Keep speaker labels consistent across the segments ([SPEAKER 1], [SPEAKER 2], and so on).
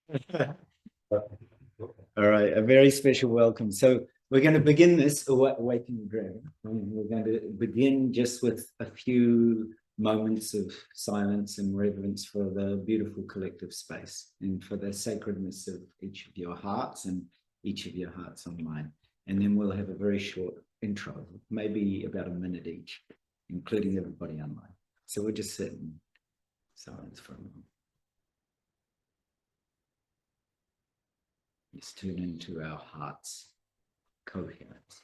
[SPEAKER 1] All right, a very special welcome. So we're going to begin this Awakening Dragon. We're going to begin just with a few moments of silence and reverence for the beautiful collective space and for the sacredness of each of your hearts and each of your hearts on mine. And then we'll have a very short intro, maybe about a minute each, including everybody online. So we'll just sit in silence for a moment. Let's tune into our heart's coherence.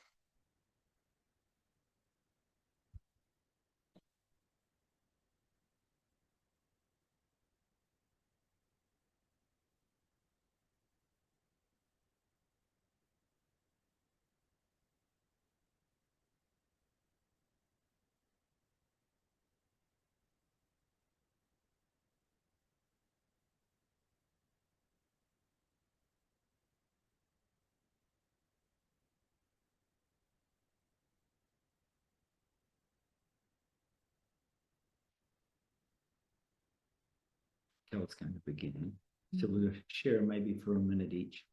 [SPEAKER 1] It's going to begin. So we'll share maybe for a minute each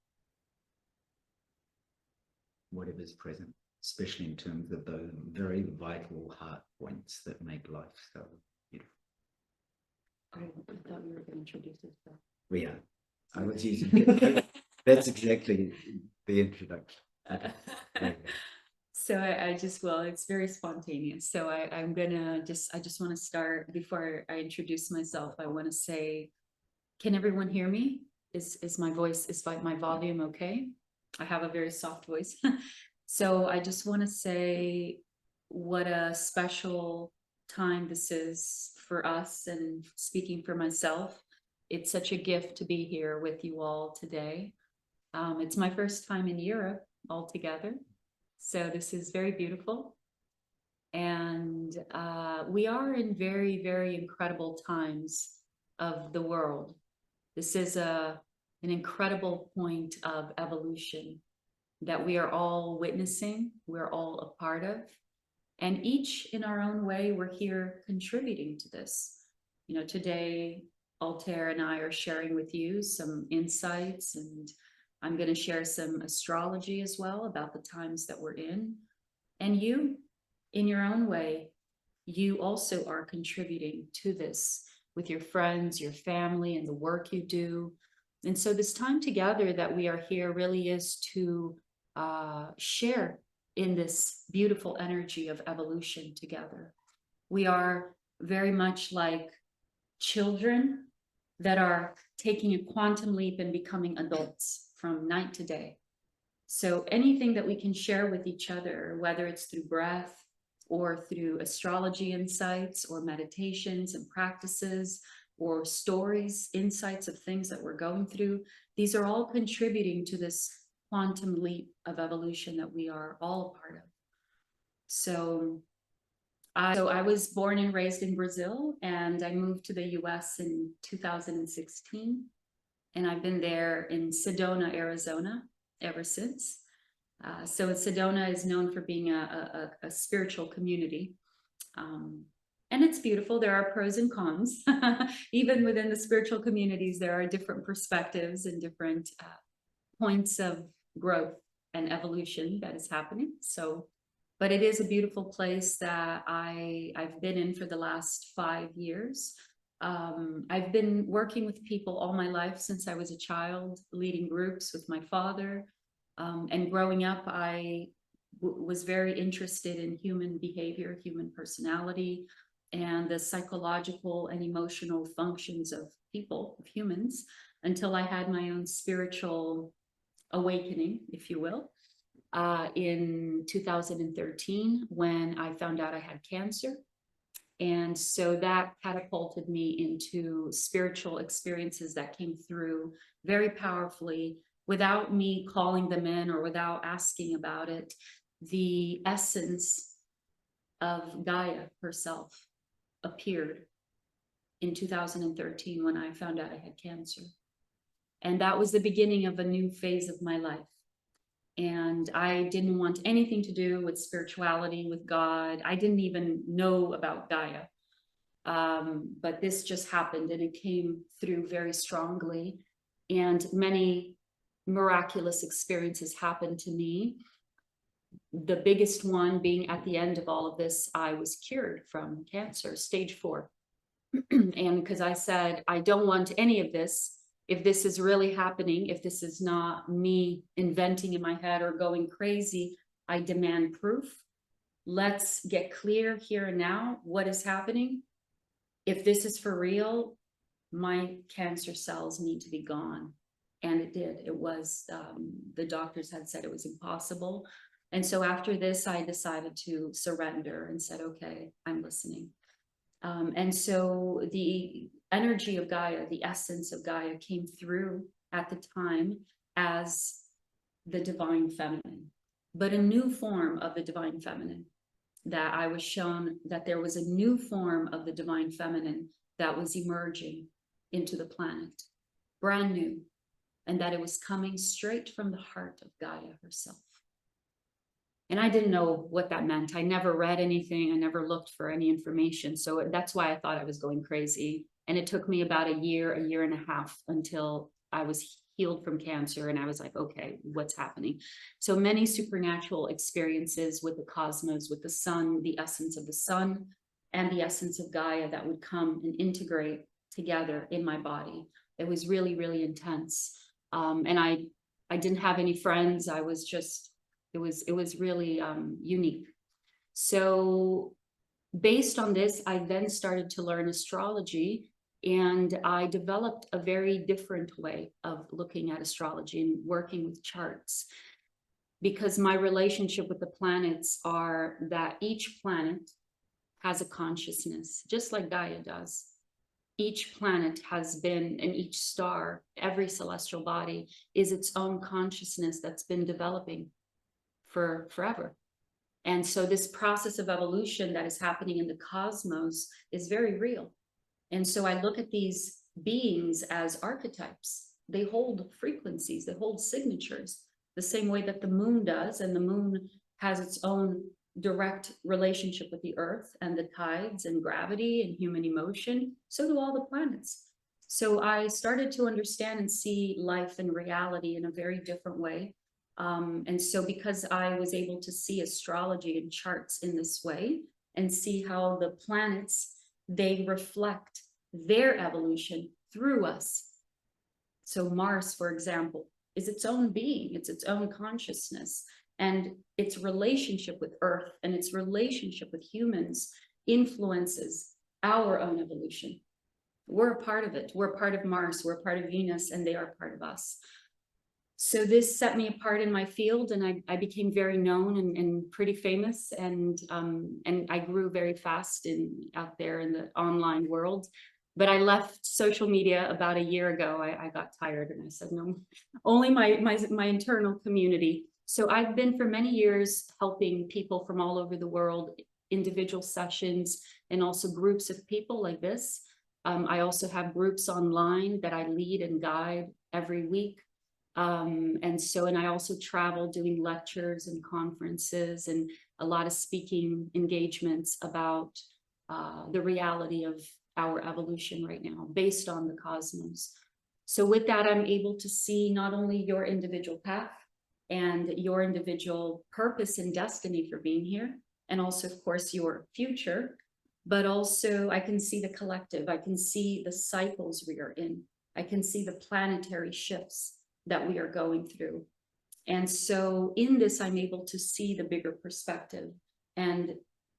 [SPEAKER 1] whatever's present, especially in terms of those very vital heart points that make life so beautiful.
[SPEAKER 2] I thought we were going to introduce yourself.
[SPEAKER 1] We are. I was using that's exactly the introduction.
[SPEAKER 2] So I just, well, it's very spontaneous. So I'm gonna I just want to start before I introduce myself. I want to say, can everyone hear me? Is my voice, is my volume okay? I have a very soft voice. So I just want to say what a special time this is for us, and speaking for myself, it's such a gift to be here with you all today. It's my first time in Europe altogether, so this is very beautiful. And we are in very, very incredible times of the world. This is an incredible point of evolution that we are all witnessing, we're all a part of. And each in our own way, we're here contributing to this. You know, today, Altair and I are sharing with you some insights, and I'm going to share some astrology as well about the times that we're in. And you, in your own way, you also are contributing to this with your friends, your family, and the work you do. And so this time together that we are here really is to share in this beautiful energy of evolution together. We are very much like children that are taking a quantum leap and becoming adults from night to day. So anything that we can share with each other, whether it's through breath or through astrology insights or meditations and practices or stories, insights of things that we're going through, these are all contributing to this quantum leap of evolution that we are all a part of. So I was born and raised in Brazil, and I moved to the US in 2016. And I've been there in Sedona, Arizona ever since. So Sedona is known for being a spiritual community. And it's beautiful. There are pros and cons. Even within the spiritual communities, there are different perspectives and different points of growth and evolution that is happening. So, but it is a beautiful place that I've been in for the last 5 years. I've been working with people all my life since I was a child, leading groups with my father. And growing up, I was very interested in human behavior, human personality, and the psychological and emotional functions of people, of humans, until I had my own spiritual awakening, if you will, in 2013 when I found out I had cancer. And so that catapulted me into spiritual experiences that came through very powerfully without me calling them in or without asking about it. The essence of Gaia herself appeared in 2013 when I found out I had cancer. And that was the beginning of a new phase of my life. And I didn't want anything to do with spirituality, with God. I didn't even know about Gaia. But this just happened, and it came through very strongly. and many miraculous experiences happened to me. The biggest one being at the end of all of this, I was cured from cancer, stage 4. And because I said, I don't want any of this. If this is really happening, if this is not me inventing in my head or going crazy, I demand proof. Let's get clear here and now what is happening. If this is for real, my cancer cells need to be gone. And it did. It was, the doctors had said it was impossible. And so after this, I decided to surrender and said, okay, I'm listening. And so the energy of Gaia, the essence of Gaia, came through at the time as the divine feminine, but a new form of the divine feminine. That I was shown that there was a new form of the divine feminine that was emerging into the planet, brand new, and that it was coming straight from the heart of Gaia herself. And I didn't know what that meant. I never read anything. I never looked for any information. So that's why I thought I was going crazy. And it took me about a year and a half until I was healed from cancer. And I was like, okay, what's happening? So many supernatural experiences with the cosmos, with the sun, the essence of the sun, and the essence of Gaia that would come and integrate together in my body. It was really, really intense. And I didn't have any friends. I was just, it was really unique. So based on this, I then started to learn astrology, and I developed a very different way of looking at astrology and working with charts, because my relationship with the planets are that each planet has a consciousness, just like Gaia does. Each planet has been, and each star, every celestial body is its own consciousness that's been developing for forever. And so this process of evolution that is happening in the cosmos is very real. And so I look at these beings as archetypes. They hold frequencies, they hold signatures, the same way that the moon does. And the moon has its own direct relationship with the earth and the tides and gravity and human emotion. So do all the planets. So I started to understand and see life and reality in a very different way. And so because I was able to see astrology and charts in this way and see how the planets, they reflect their evolution through us. So Mars, for example, is its own being, it's its own consciousness, and its relationship with Earth and its relationship with humans influences our own evolution. We're a part of it. We're part of Mars, we're part of Venus, and they are part of us. So this set me apart in my field, and I became very known and pretty famous, and I grew very fast out there in the online world. But I left social media about a year ago. I got tired and I said, no, only my internal community. So I've been for many years helping people from all over the world, individual sessions, and also groups of people like this. I also have groups online that I lead and guide every week. And I also travel doing lectures and conferences and a lot of speaking engagements about the reality of our evolution right now based on the cosmos. So with that, I'm able to see not only your individual path and your individual purpose and destiny for being here, and also, of course, your future, but also I can see the collective. I can see the cycles we are in. I can see the planetary shifts that we are going through. And so in this, I'm able to see the bigger perspective and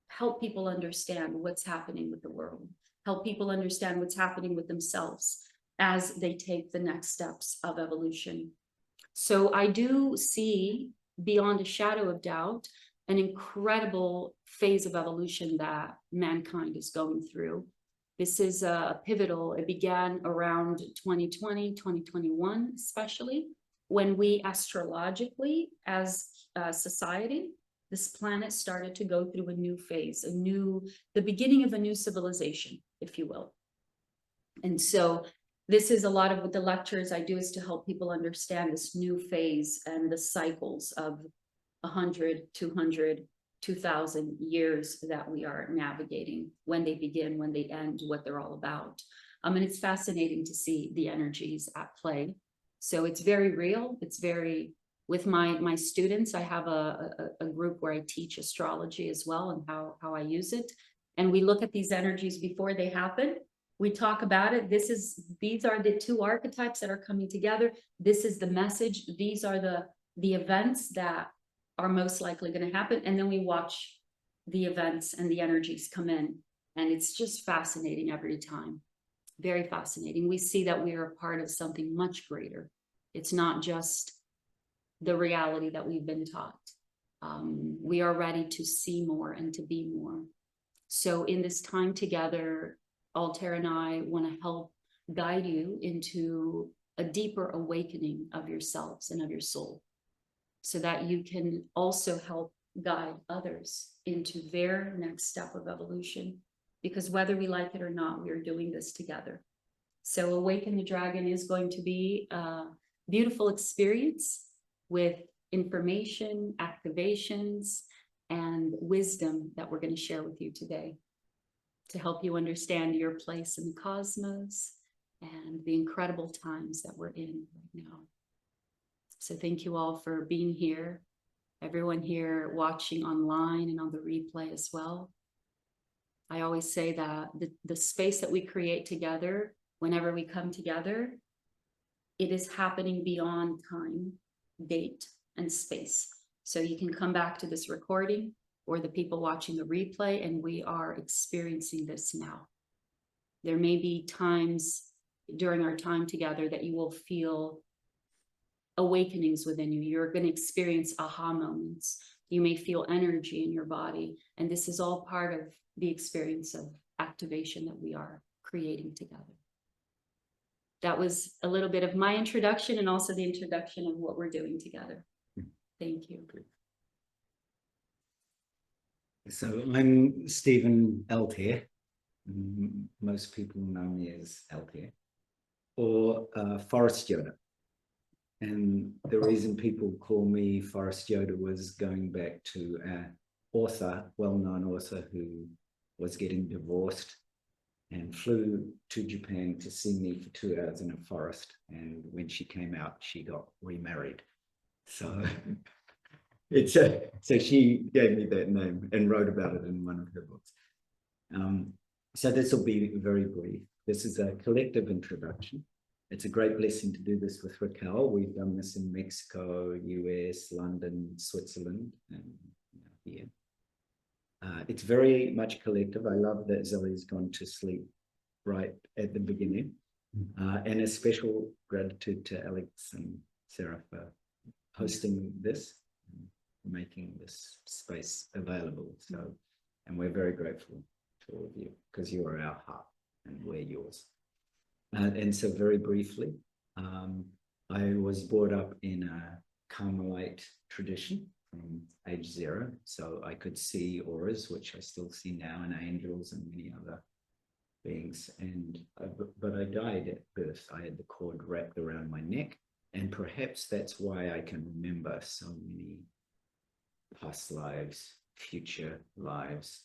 [SPEAKER 2] help people understand what's happening with the world, help people understand what's happening with themselves as they take the next steps of evolution. So I do see, beyond a shadow of doubt, an incredible phase of evolution that mankind is going through. This is a pivotal. It began around 2020, 2021, especially when we astrologically, as a society, this planet started to go through a new phase, the beginning of a new civilization, if you will. And so this is a lot of what the lectures I do is to help people understand this new phase and the cycles of 100, 200, 2000 years that we are navigating, when they begin, when they end, what they're all about. And it's fascinating to see the energies at play. So it's very real. It's very, with my students, I have a group where I teach astrology as well and how I use it. And we look at these energies before they happen. We talk about it. These are the two archetypes that are coming together. This is the message. These are the events that are most likely going to happen. And then we watch the events and the energies come in. And it's just fascinating every time. Very fascinating. We see that we are a part of something much greater. It's not just the reality that we've been taught. We are ready to see more and to be more. So in this time together, Altair and I want to help guide you into a deeper awakening of yourselves and of your soul, so that you can also help guide others into their next step of evolution. Because whether we like it or not, we are doing this together. So Awaken the Dragon is going to be a beautiful experience with information, activations, and wisdom that we're going to share with you today to help you understand your place in the cosmos and the incredible times that we're in right now. So thank you all for being here. Everyone here watching online and on the replay as well. I always say that the space that we create together, whenever we come together, it is happening beyond time, date, and space. So you can come back to this recording or the people watching the replay, and we are experiencing this now. There may be times during our time together that you will feel awakenings within you. You're going to experience aha moments. You may feel energy in your body. And this is all part of the experience of activation that we are creating together. That was a little bit of my introduction and also the introduction of what we're doing together. Thank you.
[SPEAKER 1] So I'm Stephen Altair. Most people know me as Altair, or Forest Yoda. And the reason people call me Forest Yoda was going back to an author, well-known author, who was getting divorced and flew to Japan to see me for 2 hours in a forest. And when she came out, she got remarried. So so she gave me that name and wrote about it in one of her books. So this will be very brief. This is a collective introduction. It's a great blessing to do this with Raquel. We've done this in Mexico, US, London, Switzerland, and here. It's very much collective. I love that Zoe's gone to sleep right at the beginning. And a special gratitude to Alex and Sarah for hosting this, making this space available. So, and we're very grateful to all of you, because you are our heart and we're yours. And so very briefly, I was brought up in a Carmelite tradition from age 0. So I could see auras, which I still see now, and angels and many other beings. But I died at birth. I had the cord wrapped around my neck. And perhaps that's why I can remember so many past lives, future lives.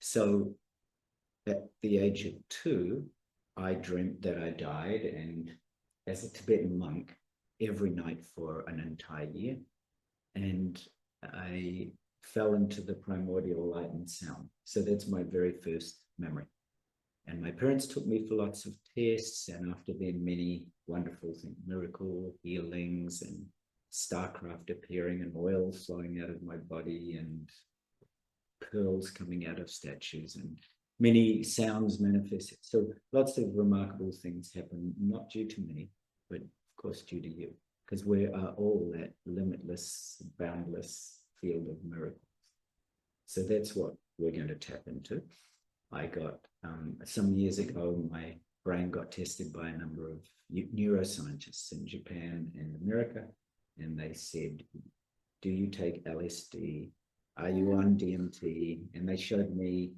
[SPEAKER 1] So at the age of 2, I dreamt that I died, and as a Tibetan monk, every night for an entire year. And I fell into the primordial light and sound. So that's my very first memory. And my parents took me for lots of tests, and after then many wonderful things, miracle healings and starcraft appearing and oil flowing out of my body and pearls coming out of statues and many sounds manifested. So lots of remarkable things happen, not due to me, but of course due to you, because we are all that limitless, boundless field of miracles. So that's what we're going to tap into. I got, some years ago, my brain got tested by a number of neuroscientists in Japan and America, and they said, do you take LSD? Are you on DMT? And they showed me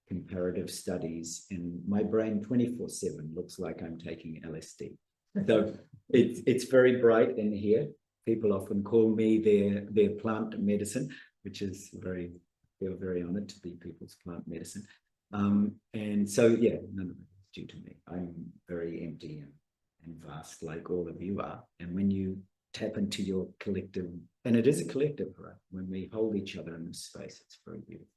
[SPEAKER 1] comparative studies, and my brain 24/7 looks like I'm taking LSD. So it's very bright in here. People often call me their plant medicine, which is feel very honored to be people's plant medicine. And so, yeah, none of it is due to me. I'm very empty and vast like all of you are. And when you tap into your collective, and it is a collective, right? When we hold each other in this space, it's very beautiful.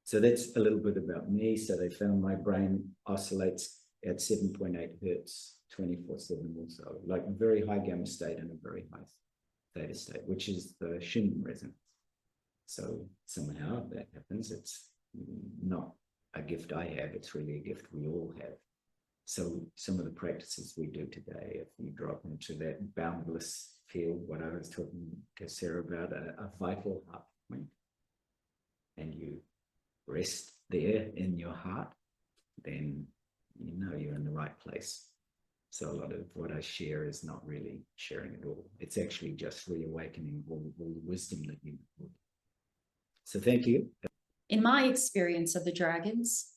[SPEAKER 1] So that's a little bit about me. So they found my brain oscillates at 7.8 hertz 24/7 also, like a very high gamma state and a very high theta state, which is the Schumann resonance. So somehow that happens. It's not a gift I have, it's really a gift we all have. So some of the practices we do today, if you drop into that boundless field, what I was talking to Sarah about, a vital heart point, and you rest there in your heart, then you know you're in the right place. So a lot of what I share is not really sharing at all. It's actually just reawakening all the wisdom that you hold. So thank you.
[SPEAKER 2] In my experience of the dragons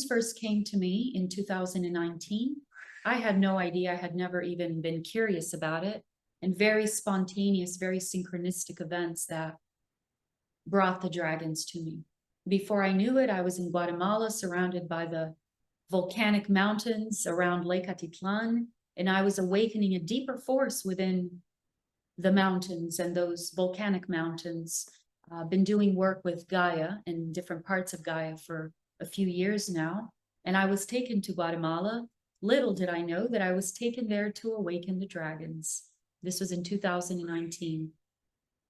[SPEAKER 2] first came to me in 2019. I had no idea. I had never even been curious about it. And very spontaneous, very synchronistic events that brought the dragons to me. Before I knew it, I was in Guatemala, surrounded by the volcanic mountains around Lake Atitlan, and I was awakening a deeper force within the mountains and those volcanic mountains. Been doing work with Gaia in different parts of Gaia for a few years now, and I was taken to Guatemala. Little did I know that I was taken there to awaken the dragons. This was in 2019.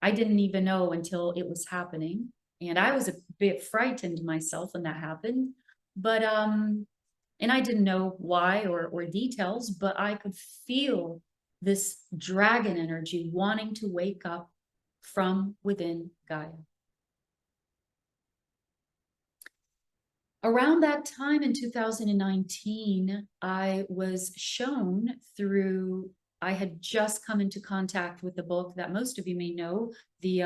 [SPEAKER 2] I didn't even know until it was happening, and I was a bit frightened myself when that happened, but and I didn't know why or details, but I could feel this dragon energy wanting to wake up from within Gaia. Around that time in 2019, I was shown through, I had just come into contact with the book that most of you may know, the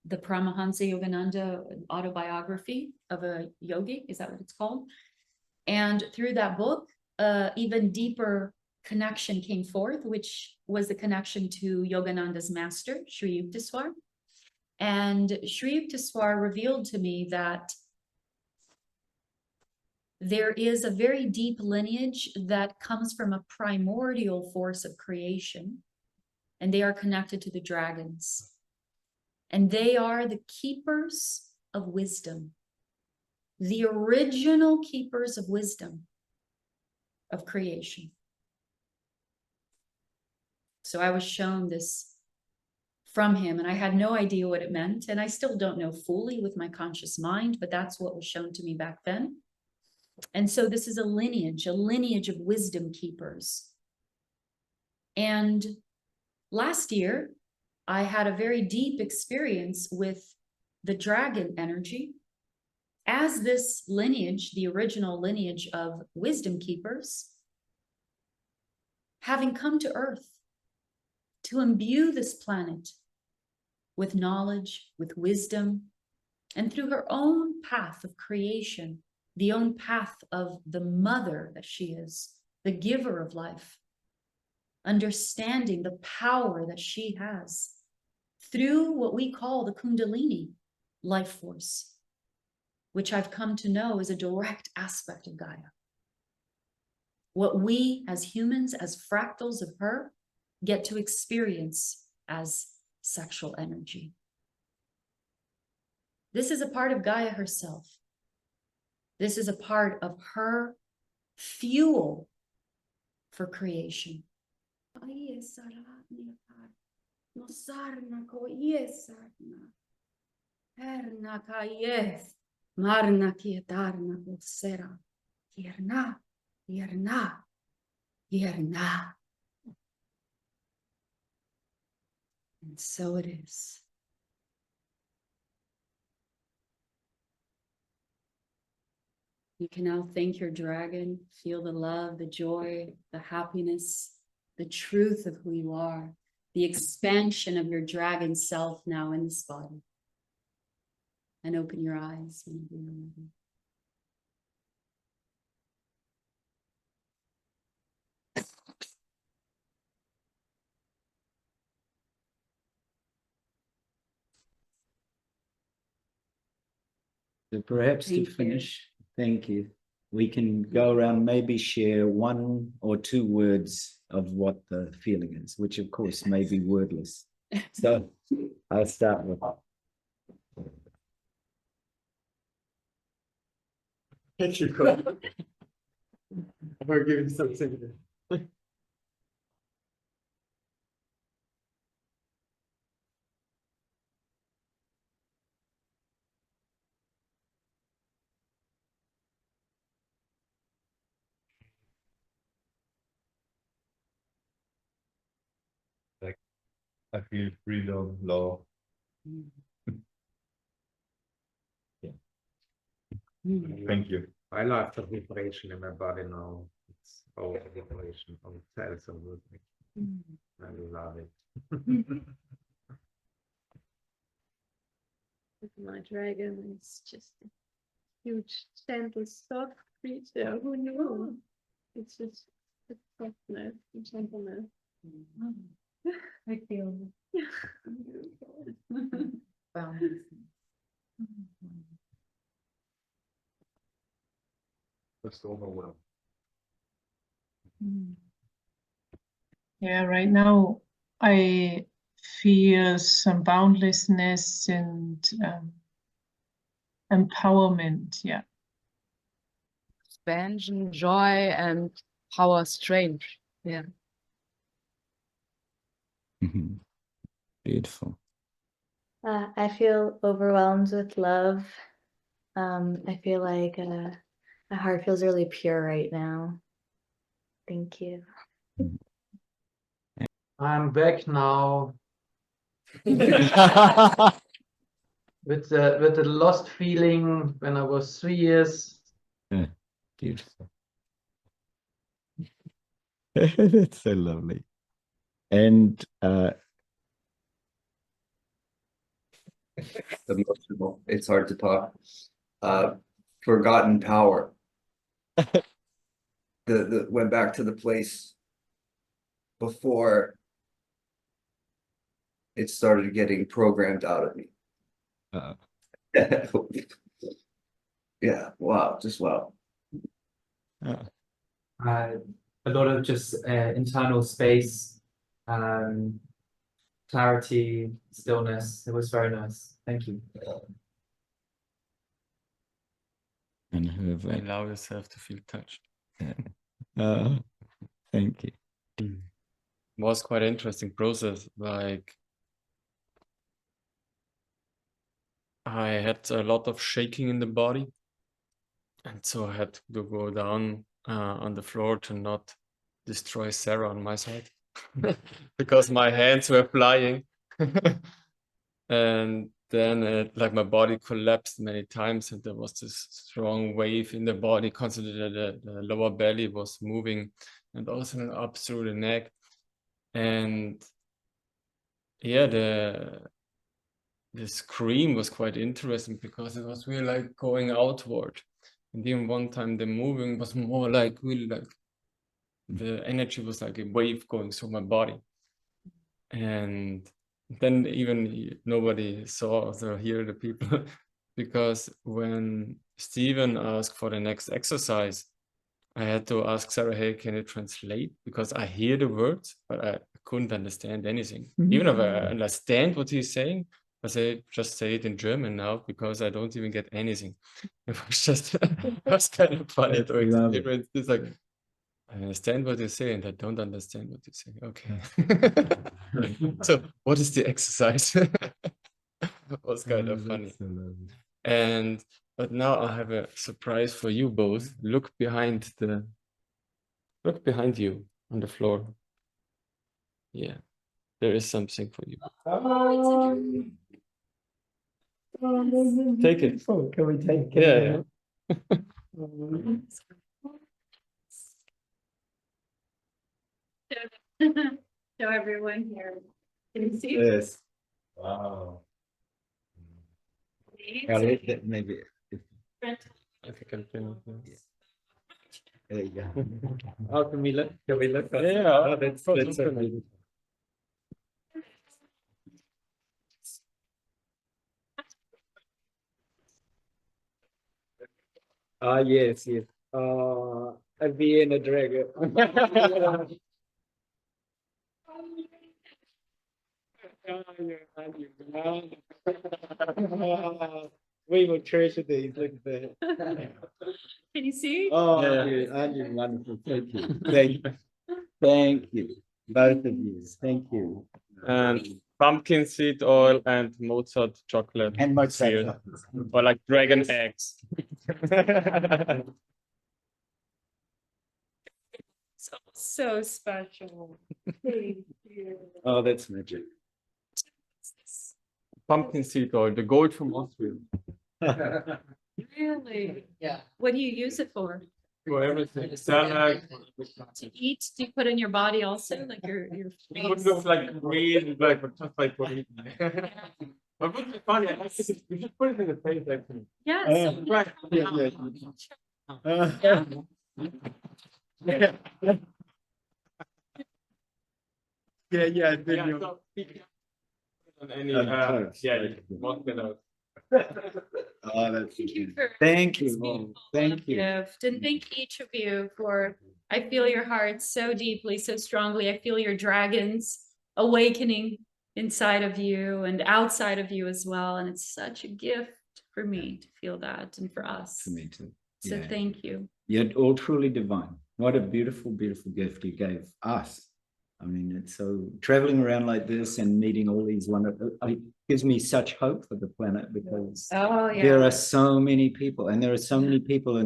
[SPEAKER 2] Paramahansa Yogananda autobiography of a yogi, is that what it's called? And through that book, even deeper connection came forth, which was the connection to Yogananda's master, Sri Yukteswar. And Sri Yukteswar revealed to me that there is a very deep lineage that comes from a primordial force of creation, and they are connected to the dragons. And they are the keepers of wisdom, the original keepers of wisdom of creation. So I was shown this from him, and I had no idea what it meant, and I still don't know fully with my conscious mind, but that's what was shown to me back then. And so this is a lineage of wisdom keepers. And last year, I had a very deep experience with the dragon energy as this lineage, the original lineage of wisdom keepers, having come to Earth to imbue this planet with knowledge, with wisdom, and through her own path of creation, the own path of the mother that she is, the giver of life, understanding the power that she has through what we call the Kundalini life force, which I've come to know is a direct aspect of Gaia. What we as humans, as fractals of her, get to experience as sexual energy. This is a part of Gaia herself. This is a part of her fuel for creation. And so it is. You can now thank your dragon, feel the love, the joy, the happiness, the truth of who you are, the expansion of your dragon self now in this body. And open your eyes whenever you're ready.
[SPEAKER 1] So perhaps
[SPEAKER 2] Thank
[SPEAKER 1] to
[SPEAKER 2] you.
[SPEAKER 1] finish, thank you. we can go around, maybe share 1 or 2 words of what the feeling is, which of course may be wordless. So I'll start with.
[SPEAKER 3] Thank you, Cole. For giving something. Like, I feel freedom, love. Yeah. Thank you.
[SPEAKER 4] I like the vibration in my body now. It's all vibration from cells and movement. I love it.
[SPEAKER 5] My dragon is just a huge, gentle, soft creature. Who knew? It's just the softness, the gentleness.
[SPEAKER 2] I feel.
[SPEAKER 4] Just overwhelmed.
[SPEAKER 6] Yeah, right now I feel some boundlessness and empowerment. Yeah.
[SPEAKER 7] Expansion, joy, and power, strength. Yeah.
[SPEAKER 1] Beautiful.
[SPEAKER 8] I feel overwhelmed with love. I feel like my heart feels really pure right now. Thank you.
[SPEAKER 9] I'm back now with the lost feeling when I was 3 years.
[SPEAKER 1] Yeah, beautiful. That's so lovely. And
[SPEAKER 3] Emotional. It's hard to talk. Forgotten power. The went back to the place before it started getting programmed out of me. Yeah, wow, just wow.
[SPEAKER 10] A lot of just internal space, clarity, stillness. It was very nice. Thank you.
[SPEAKER 1] and Hervé.
[SPEAKER 11] Allow yourself to feel touched.
[SPEAKER 1] Thank you.
[SPEAKER 11] Was quite an interesting process. Like I had a lot of shaking in the body, and so I had to go down on the floor to not destroy Sarah on my side because my hands were flying. And then like my body collapsed many times, and there was this strong wave in the body. Constantly the lower belly was moving, and also up through the neck. And yeah, the scream was quite interesting because it was really like going outward. And even one time the moving was more like really like the energy was like a wave going through my body. And then even nobody saw or hear the people because when Stephen asked for the next exercise, I had to ask Sarah, hey, can you translate? Because I hear the words, but I couldn't understand anything. Even if I understand what he's saying, I say, just say it in German now because I don't even get anything. It was just, it was kind of funny to experience. It's like, I understand what you say and I don't understand what you say. Okay. So what is the exercise? It was kind of funny. But now I have a surprise for you both. Look behind you on the floor. Yeah, there is something for you. Take it.
[SPEAKER 1] Oh, can we take it?
[SPEAKER 11] Yeah.
[SPEAKER 5] Show everyone here. Can you see?
[SPEAKER 1] Yes.
[SPEAKER 3] Wow.
[SPEAKER 1] Maybe
[SPEAKER 11] If you can pin it.
[SPEAKER 1] there you go.
[SPEAKER 10] Oh, can we look? Can we look?
[SPEAKER 11] Yeah,
[SPEAKER 10] Oh, that's so
[SPEAKER 11] that's
[SPEAKER 10] beautiful.
[SPEAKER 11] beautiful.
[SPEAKER 10] Ah, yes, yes.
[SPEAKER 4] A Vienna dragon. We will treasure these. Look at that.
[SPEAKER 2] Can you see?
[SPEAKER 4] Oh,
[SPEAKER 11] Yeah.
[SPEAKER 4] you're wonderful. Thank you.
[SPEAKER 1] Thank you. Thank you. Both of you. Thank you.
[SPEAKER 11] And pumpkin seed oil and Mozart chocolate.
[SPEAKER 1] And Mozart
[SPEAKER 11] seal.
[SPEAKER 1] chocolate.
[SPEAKER 11] Or like dragon eggs.
[SPEAKER 2] So special.
[SPEAKER 1] Oh, that's magic.
[SPEAKER 11] Pumpkin seed oil, the gold from Austria.
[SPEAKER 2] Really? Yeah. What do you use it for?
[SPEAKER 11] For everything. Salad.
[SPEAKER 2] To eat? Do you put in your body also, like your
[SPEAKER 11] It
[SPEAKER 2] face?
[SPEAKER 11] would look like green, like just like for eating. But it would be funny. We should put it in the face actually.
[SPEAKER 2] Yes.
[SPEAKER 11] Right.
[SPEAKER 1] Yeah.
[SPEAKER 11] So, on any, walk it out.
[SPEAKER 1] Oh, that's
[SPEAKER 2] Thank you for
[SPEAKER 1] Thank
[SPEAKER 2] this
[SPEAKER 1] you.
[SPEAKER 2] beautiful
[SPEAKER 1] Thank you.
[SPEAKER 2] gift, and thank each of you for, I feel your hearts so deeply, so strongly. I feel your dragons awakening inside of you and outside of you as well. And it's such a gift for me to feel that, and for us.
[SPEAKER 1] For me too.
[SPEAKER 2] So
[SPEAKER 1] Yeah.
[SPEAKER 2] thank you.
[SPEAKER 1] You're all truly divine. What a beautiful, beautiful gift you gave us. I mean, it's so traveling around like this and meeting all these wonderful, it gives me such hope for the planet, because
[SPEAKER 2] Oh, yeah.
[SPEAKER 1] there are so many people, and there are so many people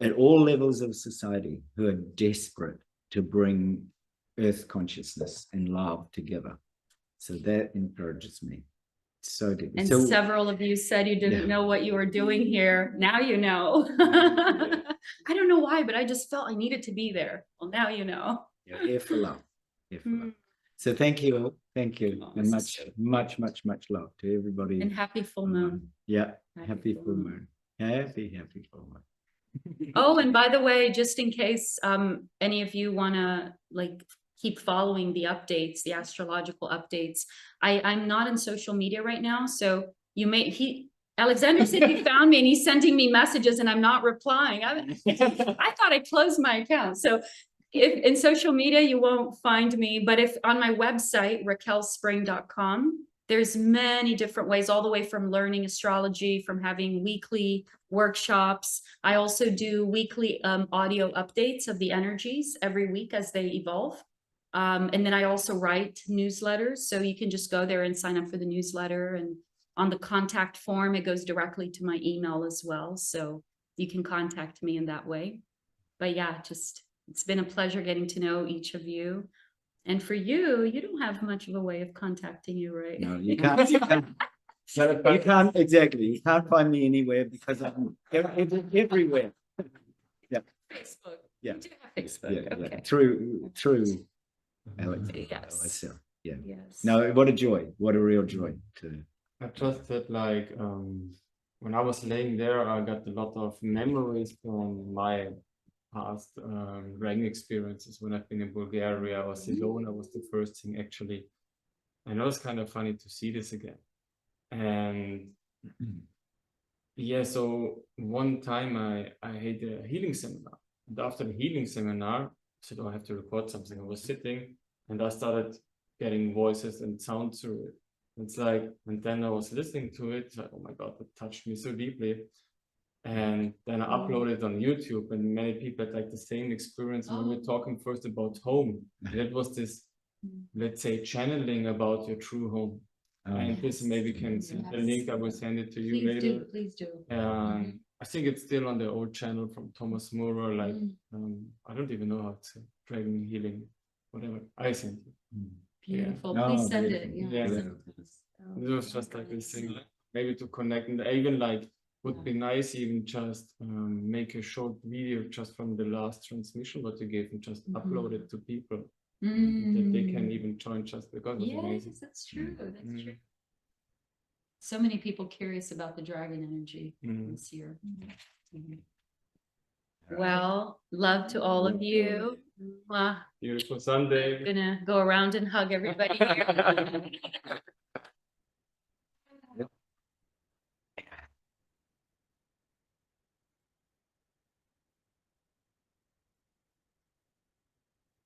[SPEAKER 1] at all levels of society who are desperate to bring earth consciousness and love together. So that encourages me. So deeply.
[SPEAKER 2] And
[SPEAKER 1] So
[SPEAKER 2] several of you said you didn't
[SPEAKER 1] Yeah.
[SPEAKER 2] know what you were doing here. Now you know. I don't know why, but I just felt I needed to be there. Well, now you know.
[SPEAKER 1] you're here for love. Here for love.
[SPEAKER 2] Mm.
[SPEAKER 1] So thank you. Thank you.
[SPEAKER 2] Oh,
[SPEAKER 1] And
[SPEAKER 2] this is
[SPEAKER 1] much love to everybody.
[SPEAKER 2] And happy full moon.
[SPEAKER 1] Yeah.
[SPEAKER 2] Happy
[SPEAKER 1] Happy
[SPEAKER 2] full
[SPEAKER 1] full
[SPEAKER 2] moon.
[SPEAKER 1] moon. Happy full moon.
[SPEAKER 2] Oh, and by the way, just in case any of you wanna like keep following the updates, the astrological updates, I'm not in social media right now, so you may Alexander said he found me and he's sending me messages and I'm not replying. I thought I closed my account. So if in social media you won't find me, but if on my website raquelspring.com, there's many different ways, all the way from learning astrology, from having weekly workshops. I also do weekly audio updates of the energies every week as they evolve. And then I also write newsletters, so you can just go there and sign up for the newsletter, and on the contact form, it goes directly to my email as well. So you can contact me in that way. But yeah, it's been a pleasure getting to know each of you. And for you, you don't have much of a way of contacting you, right?
[SPEAKER 1] No, you can't. You can't exactly. You can't find me anywhere because I'm everywhere. Yeah.
[SPEAKER 2] Facebook.
[SPEAKER 1] Yeah.
[SPEAKER 2] You do have Facebook.
[SPEAKER 1] Yeah.
[SPEAKER 2] Okay.
[SPEAKER 1] Through Alex.
[SPEAKER 2] Yes.
[SPEAKER 1] Myself. Yeah.
[SPEAKER 2] Yes.
[SPEAKER 1] No, what a joy. What a real joy to.
[SPEAKER 11] I just said like when I was laying there, I got a lot of memories from my past dragon experiences. When I've been in Bulgaria or Barcelona was the first thing actually. And it was kind of funny to see this again. And yeah, so one time I had a healing seminar. And after the healing seminar, I said, oh, I have to record something. I was sitting and I started getting voices and sound through it. It's like, and then I was listening to it, it's like, oh my God, that touched me so deeply. And then I uploaded it on YouTube, and many people had like the same experience. And we were talking first about home. And it was this, let's say, channeling about your true home. And this maybe can send the link. I will send it to you later.
[SPEAKER 2] Please do.
[SPEAKER 11] I think it's still on the old channel from Thomas Murer. Like, I don't even know how to say dragon healing, whatever. I sent it.
[SPEAKER 2] Beautiful.
[SPEAKER 1] Yeah.
[SPEAKER 2] Please
[SPEAKER 1] Oh,
[SPEAKER 2] send
[SPEAKER 1] beautiful.
[SPEAKER 2] it.
[SPEAKER 11] Yeah.
[SPEAKER 2] Send it to us.
[SPEAKER 11] It was just like this thing, like, maybe to connect, and even like would be nice even just make a short video just from the last transmission what you gave and just upload it to people that they can even join just because it's amazing.
[SPEAKER 2] Yes, that's true. That's true. So many people curious about the dragon energy this year. Well, love to all of you.
[SPEAKER 11] Beautiful Sunday.
[SPEAKER 2] I'm gonna go around and hug everybody here.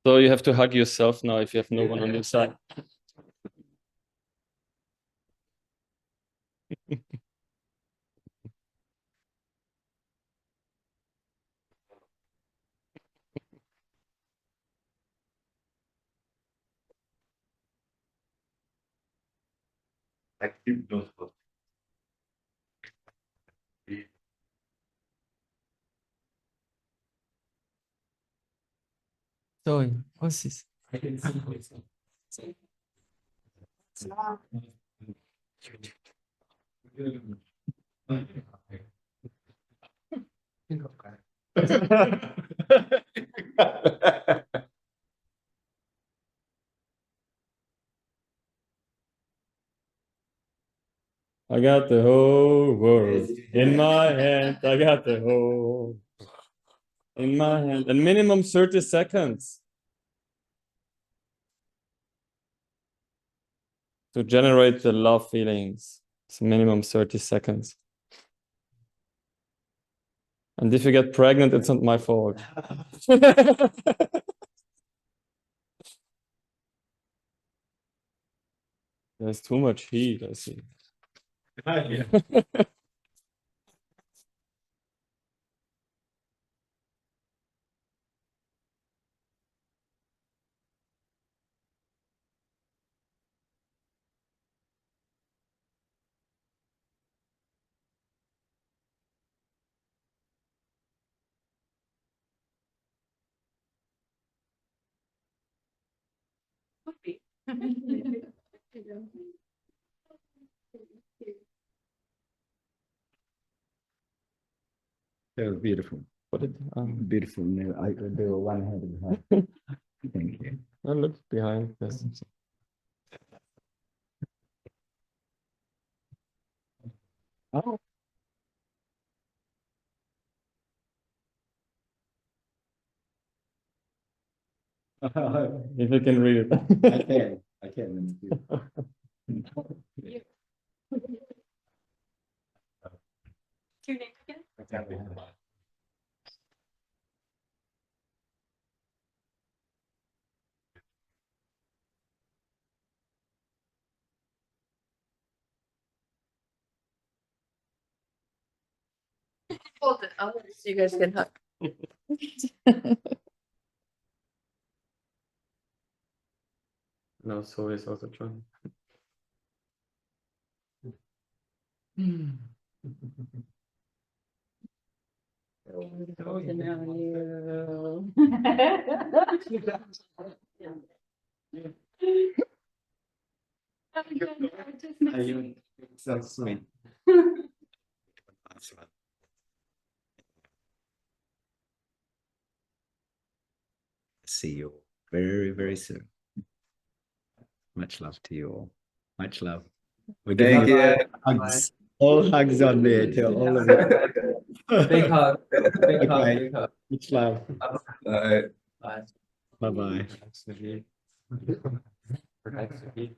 [SPEAKER 11] So you have to hug yourself now if you have no one on your side. Sorry, what's this? I got the whole world in my hand. I got the whole in my hand. And minimum 30 seconds to generate the love feelings. It's minimum 30 seconds. And if you get pregnant, it's not my fault. There's too much heat, I see.
[SPEAKER 1] That was beautiful.
[SPEAKER 11] What did,
[SPEAKER 1] Beautiful. No, they were one head behind. Thank you.
[SPEAKER 11] I look behind this.
[SPEAKER 1] Oh.
[SPEAKER 11] If you can read it.
[SPEAKER 1] I can.
[SPEAKER 2] Your name again?
[SPEAKER 7] Hold it up so you guys can hug.
[SPEAKER 11] No, so is also trying.
[SPEAKER 1] So sweet. See you very, very soon. Much love to you all. Much love. We're
[SPEAKER 3] Thank
[SPEAKER 1] giving
[SPEAKER 3] you.
[SPEAKER 1] hugs. All hugs on there to all of you.
[SPEAKER 10] Big hug. Big hug.
[SPEAKER 1] Okay.
[SPEAKER 10] Big hug.
[SPEAKER 1] Much love.
[SPEAKER 3] Bye.
[SPEAKER 10] Bye.
[SPEAKER 1] Bye bye.
[SPEAKER 11] Thanks, Vivi. Thanks, Vivi.